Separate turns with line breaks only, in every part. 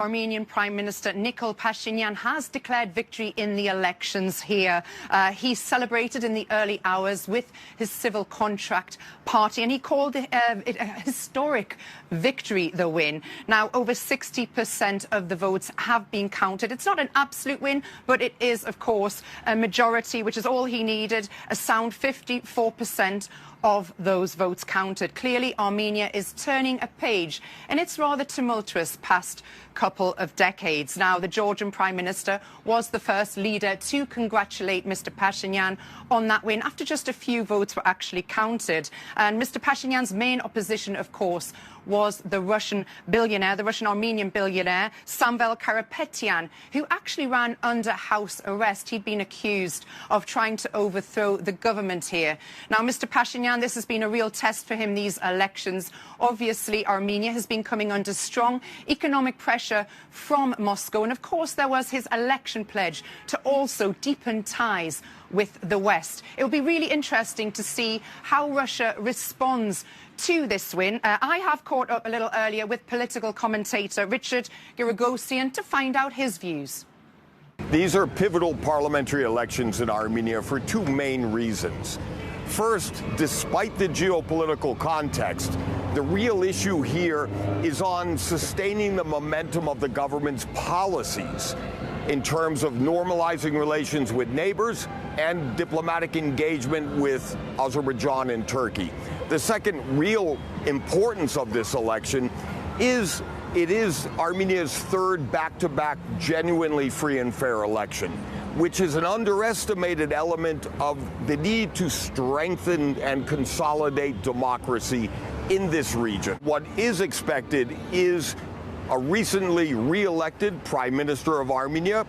Armenian Prime Minister Nikol Pashinyan has declared victory in the elections here. He celebrated in the early hours with his civil contract party, and he called it a historic victory, the win. Now, over 60% of the votes have been counted. It's not an absolute win, but it is, of course, a majority, which is all he needed, a sound 54% of those votes counted. Clearly, Armenia is turning a page in its rather tumultuous past couple of decades. Now, the Georgian Prime Minister was the first leader to congratulate Mr. Pashinyan on that win after just a few votes were actually counted. And Mr. Pashinyan's main opposition, of course, was the Russian billionaire, the Russian Armenian billionaire, Samvel Karapetyan, who actually ran under house arrest. He'd been accused of trying to overthrow the government here. Now, Mr. Pashinyan, this has been a real test for him, these elections. Obviously, Armenia has been coming under strong economic pressure from Moscow. And of course, there was his election pledge to also deepen ties with the West. It will be really interesting to see how Russia responds to this win. I have caught up a little earlier with political commentator Richard Giragosian to find out his views.
These are pivotal parliamentary elections in Armenia for two main reasons. First, despite the geopolitical context, the real issue here is on sustaining the momentum of the government's policies in terms of normalizing relations with neighbors and diplomatic engagement with Azerbaijan and Turkey. The second real importance of this election is it is Armenia's third back-to-back genuinely free and fair election, which is an underestimated element of the need to strengthen and consolidate democracy in this region. What is expected is a recently re-elected Prime Minister of Armenia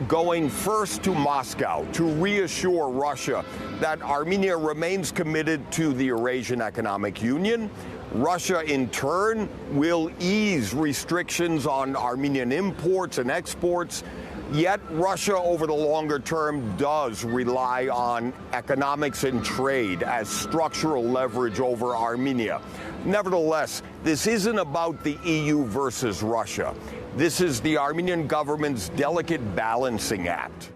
going first to Moscow to reassure Russia that Armenia remains committed to the Eurasian Economic Union. Russia, in turn, will ease restrictions on Armenian imports and exports. Yet Russia, over the longer term, does rely on economics and trade as structural leverage over Armenia. Nevertheless, this isn't about the EU versus Russia. This is the Armenian government's delicate balancing act.